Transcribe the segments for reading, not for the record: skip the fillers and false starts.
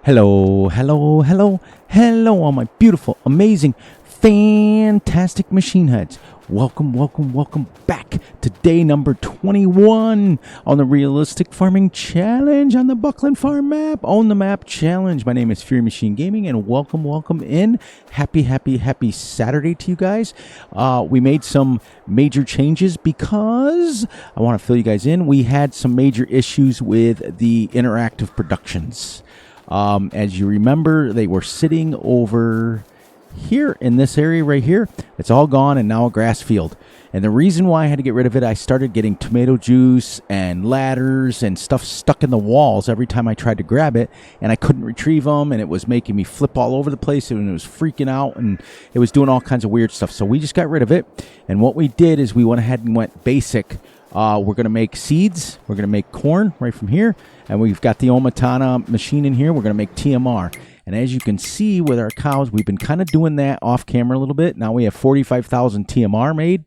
Hello, hello, hello, hello, all my beautiful, amazing, fantastic machine heads. Welcome, welcome, welcome back to day number 21 on the Realistic Farming Challenge on the Buckland Farm map. Own the Map Challenge. My name is Fury Machine Gaming, and welcome in. Happy Saturday to you guys. We made some major changes because I want to fill you guys in. We had some major issues with the interactive productions. As you remember, they were sitting over here in this area right here. It's all gone and now a grass field. And the reason why I had to get rid of it, I started getting tomato juice and ladders and stuff stuck in the walls every time I tried to grab it, and I couldn't retrieve them, and it was making me flip all over the place, and it was freaking out, and it was doing all kinds of weird stuff. So we just got rid of it, and what we did is we went ahead and went basic. We're going to make seeds. We're going to make corn right from here. And we've got the Omatana machine in here. We're going to make TMR. And as you can see with our cows, we've been kind of doing that off camera a little bit. Now we have 45,000 TMR made.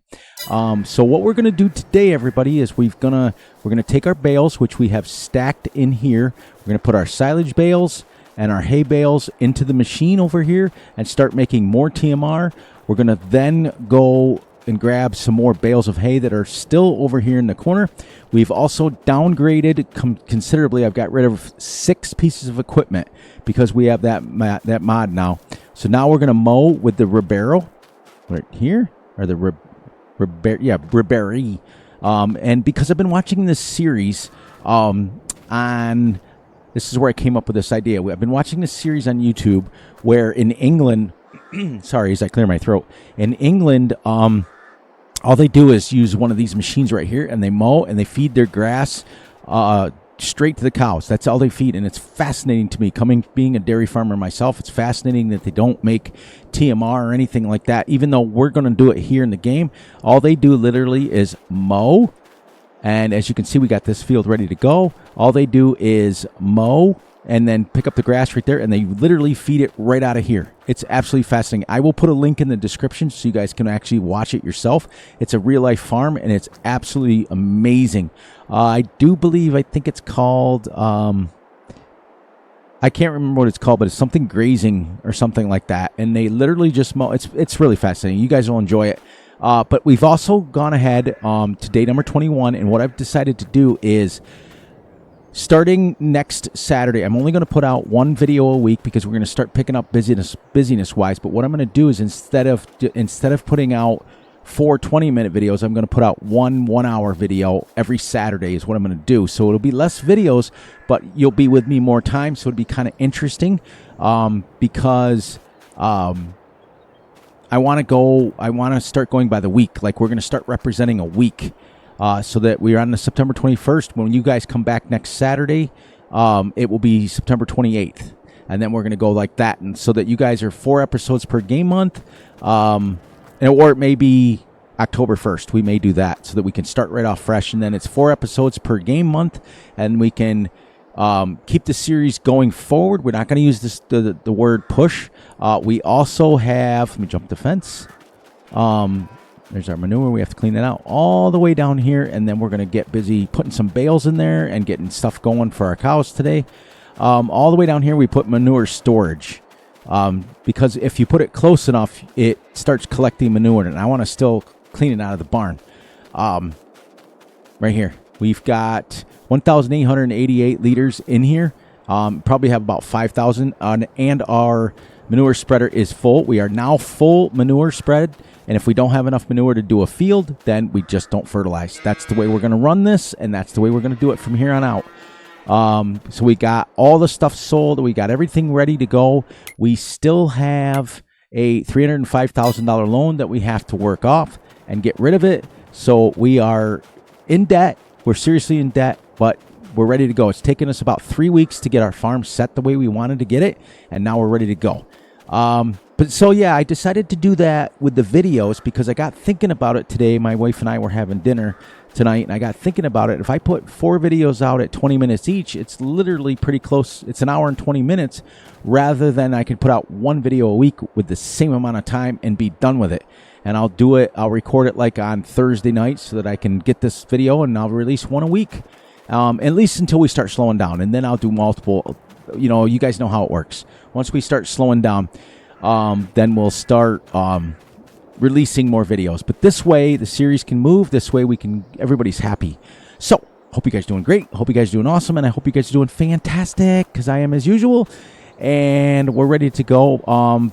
So what we're going to do today, everybody, is we're going to take our bales, which we have stacked in here. We're going to put our silage bales and our hay bales into the machine over here and start making more TMR. We're going to then go and grab some more bales of hay that are still over here in the corner. We've also downgraded considerably. I've got rid of 6 pieces of equipment because we have that mod now. So now we're going to mow with the Ribeiro right here, or the Ribery. And because I've been watching this series on, this is where I came up with this idea. I've been watching this series on YouTube where in England, sorry, as I clear my throat, in England, all they do is use one of these machines right here, and they mow and they feed their grass straight to the cows. That's all they feed, and it's fascinating to me. Being a dairy farmer myself, it's fascinating that they don't make TMR or anything like that, even though we're going to do it here in the game. All they do literally is mow, and as you can see, we got this field ready to go. All they do is mow and then pick up the grass right there, and they literally feed it right out of here. It's absolutely fascinating. I will put a link in the description so you guys can actually watch it yourself. It's a real-life farm, and it's absolutely amazing. I think it's called, I can't remember what it's called, but it's something grazing or something like that, and they literally just mow. It's really fascinating. You guys will enjoy it. But we've also gone ahead to day number 21, and what I've decided to do is, starting next Saturday, I'm only going to put out one video a week because we're going to start picking up busyness-wise. But what I'm going to do is instead of putting out 4 20-minute videos, I'm going to put out one 1-hour video every Saturday is what I'm going to do. So it'll be less videos, but you'll be with me more time. So it'll be kind of interesting because I want to start going by the week. Like, we're going to start representing a week. So that we're on the September 21st. When you guys come back next Saturday, it will be September 28th. And then we're going to go like that. And so that you guys are 4 episodes per game month. Or it may be October 1st. We may do that so that we can start right off fresh. And then it's 4 episodes per game month. And we can keep the series going forward. We're not going to use the word push. We also have, let me jump the fence. There's our manure. We have to clean that out all the way down here, and then we're going to get busy putting some bales in there and getting stuff going for our cows today. All the way down here, we put manure storage because if you put it close enough, it starts collecting manure, and I want to still clean it out of the barn. Right here, we've got 1,888 liters in here. Probably have about 5,000, and our manure spreader is full. We are now full manure spread. And if we don't have enough manure to do a field, then we just don't fertilize. That's the way we're going to run this, and that's the way we're going to do it from here on out. So we got all the stuff sold. We got everything ready to go. We still have a $305,000 loan that we have to work off and get rid of it. So we are in debt. We're seriously in debt, but we're ready to go. It's taken us about 3 weeks to get our farm set the way we wanted to get it, and now we're ready to go. But so, yeah, I decided to do that with the videos because I got thinking about it today. My wife and I were having dinner tonight, and I got thinking about it. If I put 4 videos out at 20 minutes each, it's literally pretty close. It's an hour and 20 minutes rather than I could put out 1 video a week with the same amount of time and be done with it. And I'll record it like on Thursday nights so that I can get this video, and I'll release 1 a week. At least until we start slowing down, and then I'll do multiple you know, you guys know how it works. Once we start slowing down, then we'll start releasing more videos. But this way, the series can move. This way, everybody's happy. So, hope you guys are doing great. Hope you guys are doing awesome. And I hope you guys are doing fantastic, because I am as usual. And we're ready to go.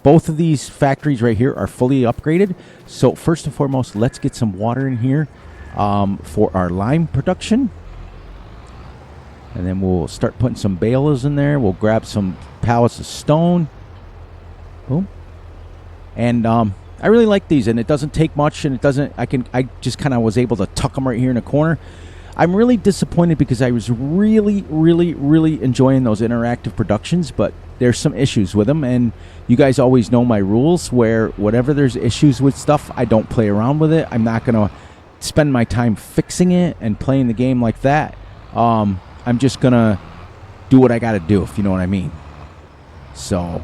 Both of these factories right here are fully upgraded. So, first and foremost, let's get some water in here for our lime production. And then we'll start putting some bales in there. We'll grab some pallets of stone. Boom. And I really like these, and it doesn't take much, and I just kind of was able to tuck them right here in the corner. I'm really disappointed because I was really, really, really enjoying those interactive productions, but there's some issues with them, and you guys always know my rules, where whenever there's issues with stuff, I don't play around with it. I'm not going to spend my time fixing it and playing the game like that. I'm just going to do what I got to do, if you know what I mean. So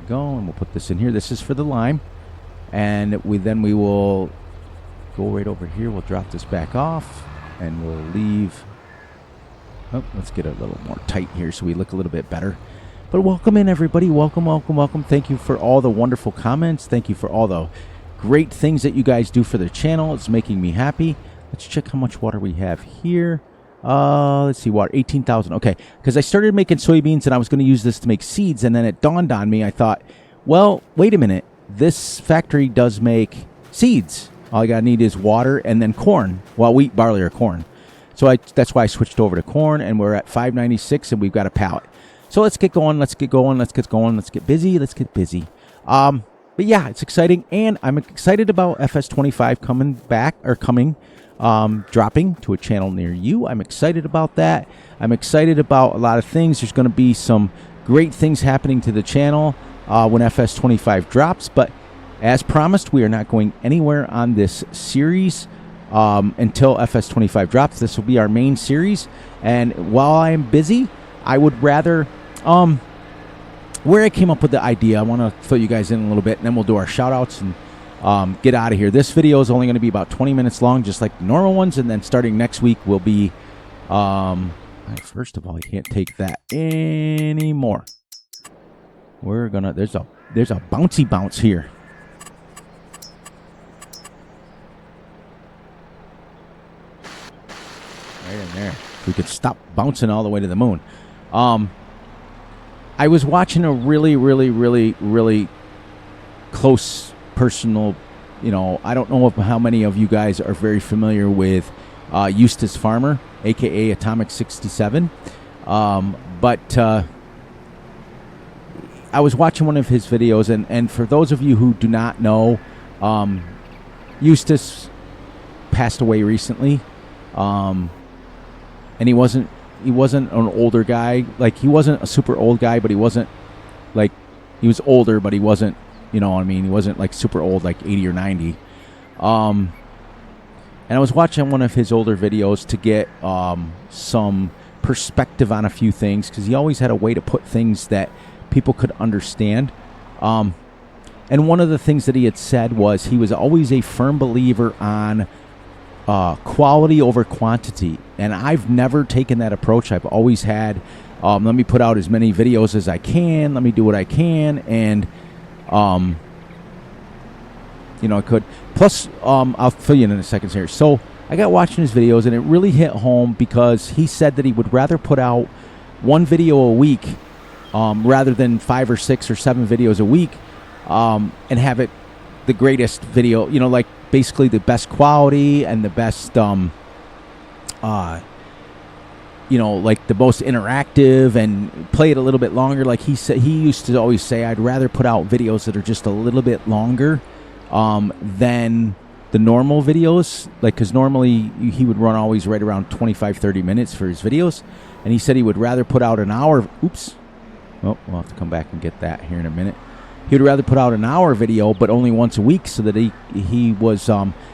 go, and we'll put this in here. This is for the lime, and we will go right over here. We'll drop this back off, and we'll leave. Oh, let's get a little more tight here so we look a little bit better. But welcome in, everybody. Welcome, welcome, welcome. Thank you for all the wonderful comments. Thank you for all the great things that you guys do for the channel. It's making me happy. Let's check how much water we have here. Let's see, water, 18,000. Okay, because I started making soybeans, and I was going to use this to make seeds, and then it dawned on me. I thought, well, wait a minute. This factory does make seeds. All I got to need is water and then corn. Well, wheat, barley, or corn. So that's why I switched over to corn, and we're at 596, and we've got a pallet. So let's get going. Let's get going. Let's get going. Let's get busy. Let's get busy. But yeah, it's exciting, and I'm excited about Fs22 dropping to a channel near you. I'm excited about that. I'm excited about a lot of things. There's going to be some great things happening to the channel when Fs22 drops, but as promised, we are not going anywhere on this series until Fs22 drops. This will be our main series, and while I am busy, I would rather where I came up with the idea, I want to fill you guys in a little bit, and then we'll do our shout outs and get out of here. This video is only going to be about 20 minutes long, just like the normal ones, and then starting next week will be first of all, I can't take that anymore. We're gonna there's a bouncy bounce here. Right in there. We could stop bouncing all the way to the moon. I was watching a really, really, really, really close personal, I don't know how many of you guys are very familiar with Eustace Farmer, aka Atomic 67, but I was watching one of his videos, and for those of you who do not know, Eustace passed away recently, and he wasn't an older guy. Like, he wasn't a super old guy, but he wasn't like, he was older, but he wasn't, he wasn't like super old, like 80 or 90. And I was watching one of his older videos to get some perspective on a few things, because he always had a way to put things that people could understand. And one of the things that he had said was he was always a firm believer on quality over quantity, and I've never taken that approach. I've always had, let me put out as many videos as I can, let me do what I can, and I could. Plus, I'll fill you in a second here. So I got watching his videos, and it really hit home, because he said that he would rather put out one video a week rather than 5 or 6 or 7 videos a week, and have it the greatest video, like basically the best quality and the best, like the most interactive, and play it a little bit longer. Like he said, he used to always say, I'd rather put out videos that are just a little bit longer than the normal videos. Like, because normally he would run always right around 25-30 minutes for his videos, and he said he would rather put out an hour. Oops. Oh, we'll have to come back and get that here in a minute. He would rather put out an hour video, but only once a week, so that he was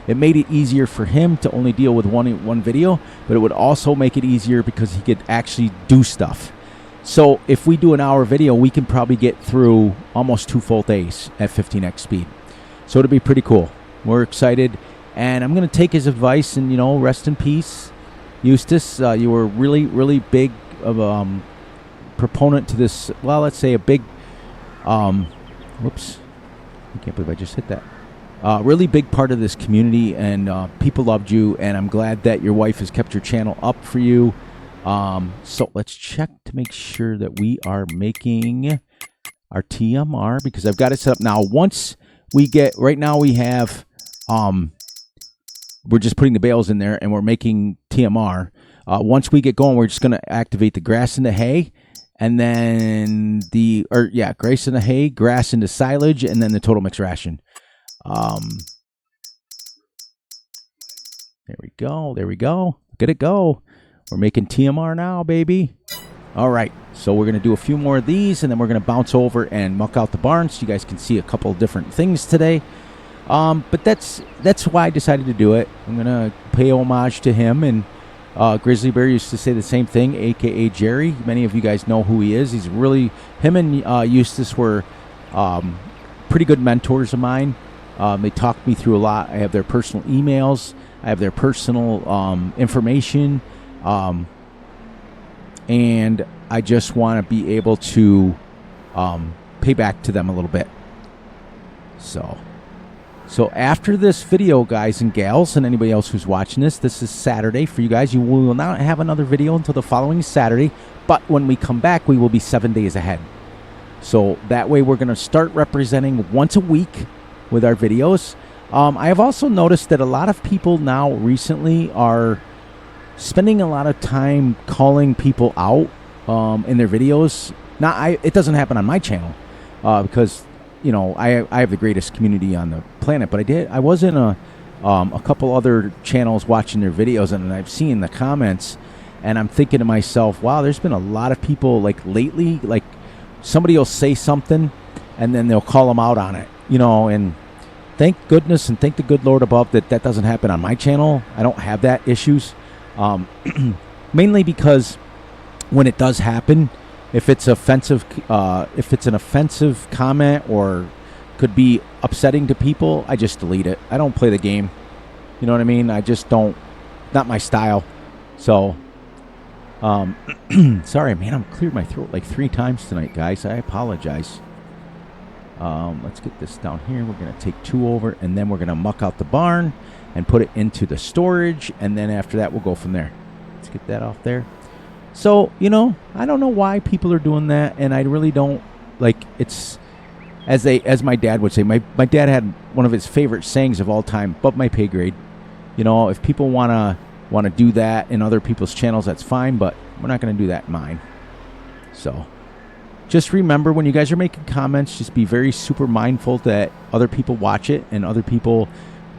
it made it easier for him to only deal with one video, but it would also make it easier because he could actually do stuff. So if we do an hour video, we can probably get through almost 2 full days at 15x speed. So it'll be pretty cool. We're excited, and I'm going to take his advice, and rest in peace. Eustace, you were really big of a proponent to this. Well, let's say a big. Whoops! I can't believe I just hit that. Really big part of this community, and people loved you, and I'm glad that your wife has kept your channel up for you. So let's check to make sure that we are making our TMR, because I've got it set up now. Once we get, right now we have, we're just putting the bales in there and we're making TMR. Once we get going, we're just going to activate the grass and the hay, and then grass and the hay, grass into silage, and then the total mix ration. There we go. Look at it go. We're making TMR now, baby. All right, so we're going to do a few more of these, and then we're going to bounce over and muck out the barn so you guys can see a couple of different things today. But that's why I decided to do it. I'm going to pay homage to him, and Grizzly Bear used to say the same thing, a.k.a. Jerry. Many of you guys know who he is. He's really, him and Eustace were pretty good mentors of mine. They talked me through a lot. I have their personal emails. I have their personal information. And I just want to be able to pay back to them a little bit. So after this video, guys and gals, and anybody else who's watching this is Saturday for you guys. You will not have another video until the following Saturday, but when we come back, we will be 7 days ahead. So that way we're going to start representing once a week with our videos. I have also noticed that a lot of people now recently are spending a lot of time calling people out in their videos. Now, it doesn't happen on my channel because, you know, I have the greatest community on the planet. But I was in a couple other channels watching their videos, and I've seen the comments, and I'm thinking to myself, wow, there's been a lot of people, like, lately, like, somebody will say something, and then they'll call them out on it, you know, and thank goodness and thank the good Lord above that doesn't happen on my channel. I don't have that issues. Mainly because when it does happen, if it's offensive, if it's an offensive comment or could be upsetting to people, I just delete it. I don't play the game. You know what I mean? I just don't. Not my style. So, sorry, man. I'm cleared my throat like 3 times tonight, guys. I apologize. Let's get this down here. We're going to take 2 over, and then we're going to muck out the barn and put it into the storage, and then after that, we'll go from there. Let's get that off there. So, you know, I don't know why people are doing that, and I really don't, like, it's, as my dad would say, my dad had one of his favorite sayings of all time, above my pay grade. You know, if people want to do that in other people's channels, that's fine, but we're not going to do that in mine. So just remember, when you guys are making comments, just be very super mindful that other people watch it, and other people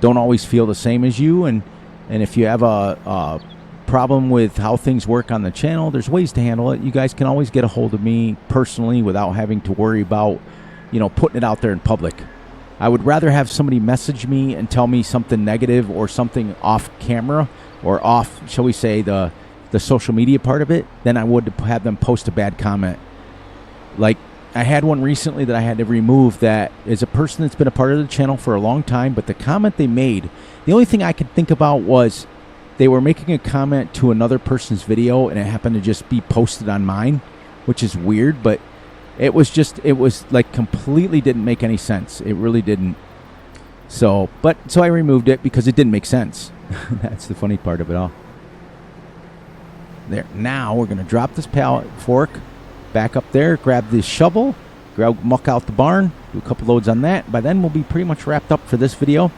don't always feel the same as you. And if you have a problem with how things work on the channel, there's ways to handle it. You guys can always get a hold of me personally without having to worry about, you know, putting it out there in public. I would rather have somebody message me and tell me something negative or something off camera or off, shall we say, the social media part of it, than I would to have them post a bad comment. Like, I had one recently that I had to remove that is a person that's been a part of the channel for a long time, but the comment they made, the only thing I could think about was they were making a comment to another person's video, and it happened to just be posted on mine, which is weird, but it was like completely didn't make any sense. It really didn't. So I removed it because it didn't make sense. That's the funny part of it all. There. Now we're going to drop this pallet fork back up there, grab this shovel, muck out the barn, do a couple loads on that. By then, we'll be pretty much wrapped up for this video.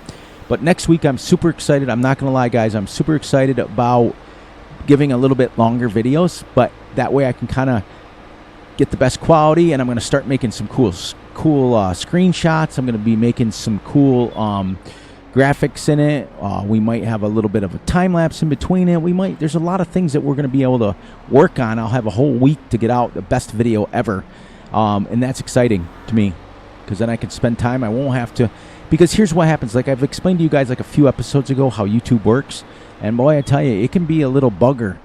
But next week, I'm super excited. I'm not going to lie, guys. I'm super excited about giving a little bit longer videos, but that way I can kind of get the best quality, and I'm going to start making some cool screenshots. I'm going to be making some cool graphics in it. We might have a little bit of a time lapse in between it. There's a lot of things that we're going to be able to work on. I'll have a whole week to get out the best video ever, and that's exciting to me because then I can spend time. I won't have to, because here's what happens. Like I've explained to you guys like a few episodes ago how YouTube works, and boy, I tell you, it can be a little bugger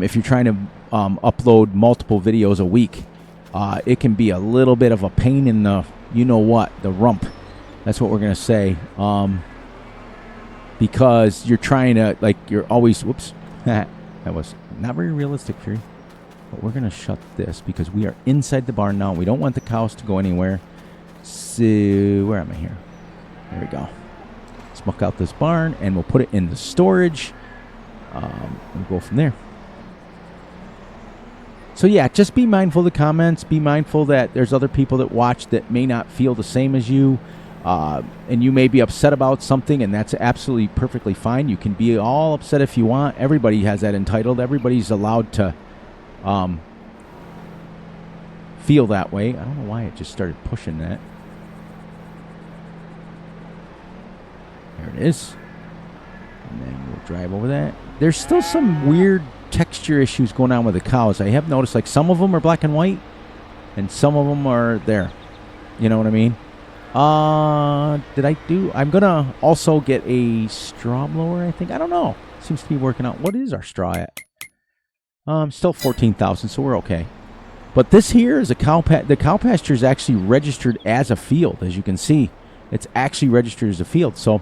if you're trying to upload multiple videos a week. It can be a little bit of a pain in the, you know what, the rump. That's what we're going to say. Because you're trying to, like, you're always, That was not very realistic, Fury. But we're going to shut this because we are inside the barn now. We don't want the cows to go anywhere. So, where am I here? There we go. Smoke out this barn, and we'll put it in the storage. We'll go from there. So, yeah, just be mindful of the comments. Be mindful that there's other people that watch that may not feel the same as you. And you may be upset about something, and that's absolutely perfectly fine. You can be all upset if you want. Everybody has that entitled. Everybody's allowed to feel that way. I don't know why it just started pushing that. There it is. And then we'll drive over that. There's still some weird texture issues going on with the cows. I have noticed, like, some of them are black and white, and some of them are there. You know what I mean? I'm going to also get a straw blower, I think. I don't know. Seems to be working out. What is our straw at? Still 14,000, so we're okay. But this here is a cow the cow pasture is actually registered as a field, as you can see. It's actually registered as a field. So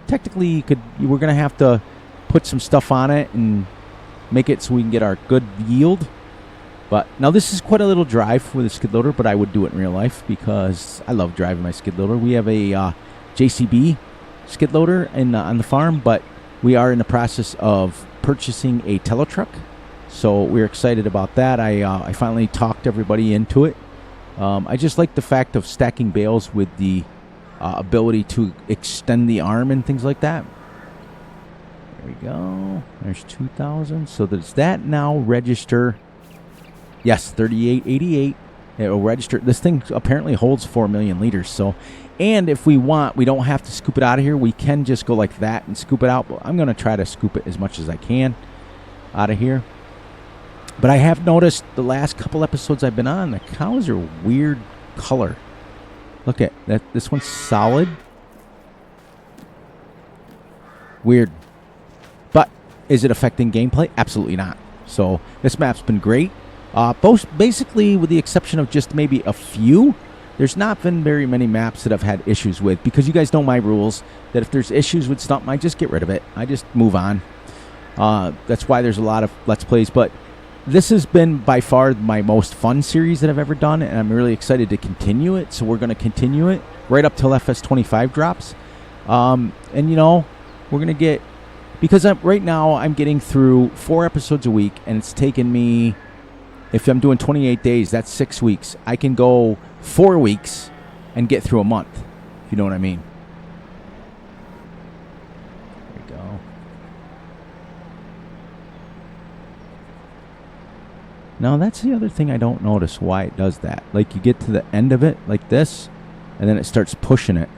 technically we're going to have to put some stuff on it and make it so we can get our good yield. But now this is quite a little drive with a skid loader, but I would do it in real life because I love driving my skid loader. We have a JCB skid loader on the farm, but we are in the process of purchasing a Teletruck. So we're excited about that. I finally talked everybody into it. I just like the fact of stacking bales with the ability to extend the arm and things like that. There we go. There's 2,000. So does that now register? Yes, 3888. It will register. This thing apparently holds 4 million liters. So, and if we want, we don't have to scoop it out of here. We can just go like that and scoop it out. But I'm going to try to scoop it as much as I can out of here. But I have noticed the last couple episodes I've been on, the cows are weird color. Look at that. This one's solid. Weird. But is it affecting gameplay? Absolutely not. So this map's been great. Both basically, with the exception of just maybe a few, there's not been very many maps that I've had issues with, because you guys know my rules, that if there's issues with something, I just get rid of it. I just move on. That's why there's a lot of Let's Plays, but this has been by far my most fun series that I've ever done, and I'm really excited to continue it, so we're going to continue it right up till Fs22 drops. And, you know, we're going to get, because right now I'm getting through 4 episodes a week, and it's taken me, if I'm doing 28 days, that's 6 weeks. I can go 4 weeks and get through a month, if you know what I mean. There we go. Now, that's the other thing I don't notice why it does that. Like, you get to the end of it like this, and then it starts pushing it.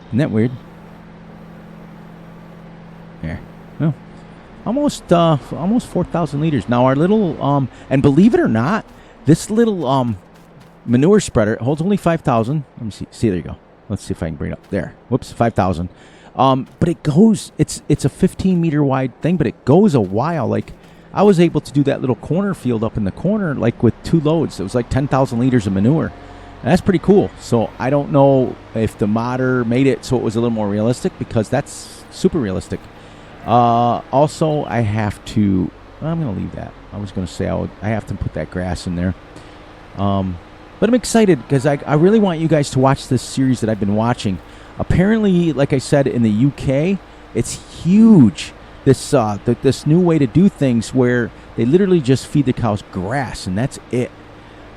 Isn't that weird? There. Well, almost 4,000 liters. Now, our little, and believe it or not, this little manure spreader holds only 5,000. Let me see. See, there you go. Let's see if I can bring it up. There. Whoops, 5,000. But it goes, it's a 15-meter wide thing, but it goes a while. Like, I was able to do that little corner field up in the corner, like, with 2 loads. It was like 10,000 liters of manure. And that's pretty cool. So I don't know if the modder made it so it was a little more realistic, because that's super realistic. Also, I have to, I'm going to leave that. I was going to say I have to put that grass in there. But I'm excited because I really want you guys to watch this series that I've been watching. Apparently, like I said, in the UK, it's huge. This new way to do things where they literally just feed the cows grass, and that's it.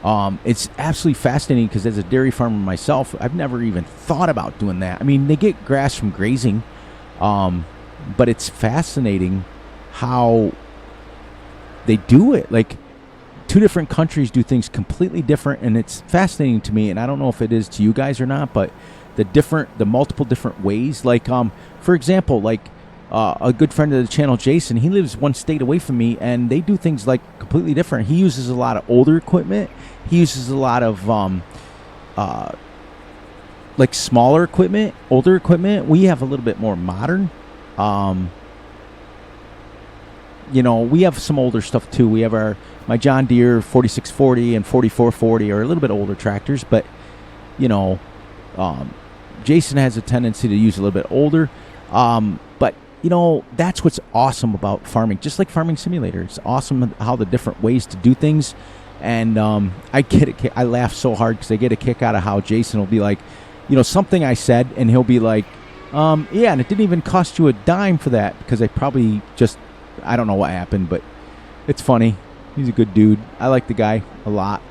It's absolutely fascinating because as a dairy farmer myself, I've never even thought about doing that. I mean, they get grass from grazing, but it's fascinating how they do it. Like, 2 different countries do things completely different, and it's fascinating to me. And I don't know if it is to you guys or not, but the multiple different ways. Like, for example, like a good friend of the channel, Jason, he lives 1 state away from me, and they do things like completely different. He uses a lot of older equipment. He uses a lot of like smaller equipment, older equipment. We have a little bit more modern. You know, we have some older stuff too. We have my John Deere 4640 and 4440 are a little bit older tractors, but you know, Jason has a tendency to use a little bit older. But you know, that's what's awesome about farming. Just like Farming Simulator, it's awesome how the different ways to do things. And I get a kick. I laugh so hard because I get a kick out of how Jason will be like, you know, something I said, and he'll be like, yeah, and it didn't even cost you a dime for that, because I probably just, I don't know what happened, but it's funny. He's a good dude. I like the guy a lot.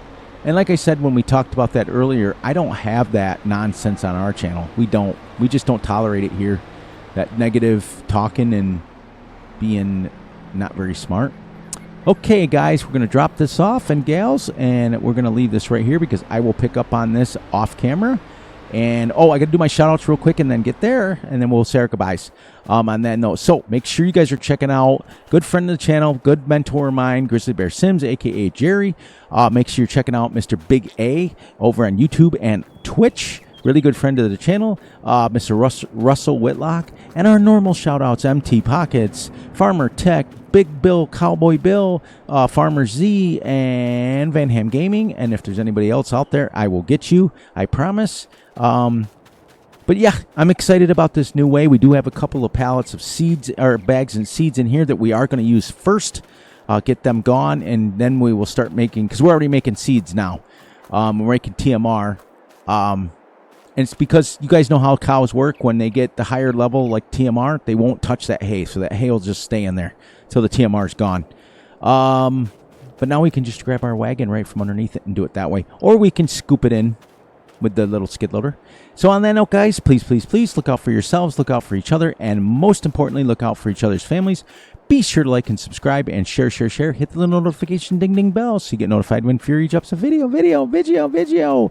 And like I said when we talked about that earlier, I don't have that nonsense on our channel. We just don't tolerate it here. That negative talking and being not very smart. Okay, guys, we're going to drop this off, and gals, and we're going to leave this right here because I will pick up on this off camera. And, I got to do my shout-outs real quick and then get there, and then we'll say our goodbyes on that note. So make sure you guys are checking out good friend of the channel, good mentor of mine, Grizzly Bear Sims, a.k.a. Jerry. Make sure you're checking out Mr. Big A over on YouTube and Twitch. Really good friend of the channel, Mr. Russell Whitlock. And our normal shout-outs, MT Pockets, Farmer Tech, Big Bill, Cowboy Bill, Farmer Z, and Van Ham Gaming. And if there's anybody else out there, I will get you, I promise. But yeah, I'm excited about this new way. We do have a couple of pallets of seeds, or bags and seeds in here that we are going to use first. Get them gone, and then we will start making, because we're already making seeds now. We're making TMR. And it's because you guys know how cows work. When they get the higher level, like TMR, they won't touch that hay. So that hay will just stay in there until the TMR is gone. But now we can just grab our wagon right from underneath it and do it that way. Or we can scoop it in with the little skid loader. So on that note, guys, please, please, please look out for yourselves, look out for each other, and most importantly, look out for each other's families. Be sure to like and subscribe and share. Hit the little notification ding ding bell so you get notified when Fury drops a video.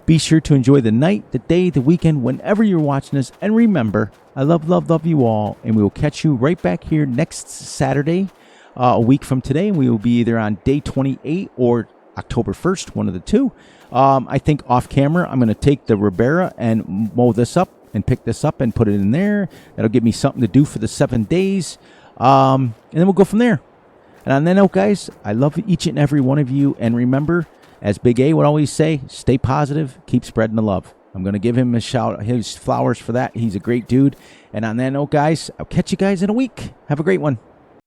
Be sure to enjoy the night, the day, the weekend, whenever you're watching this. And remember, I love you all, and we will catch you right back here next Saturday, a week from today. We will be either on day 28 or October 1st, one of the two. I think off camera, I'm going to take the Ribera and mow this up and pick this up and put it in there. That'll give me something to do for the 7 days. And then we'll go from there. And on that note, guys, I love each and every one of you. And remember, as Big A would always say, stay positive, keep spreading the love. I'm going to give him his flowers for that. He's a great dude. And on that note, guys, I'll catch you guys in a week. Have a great one.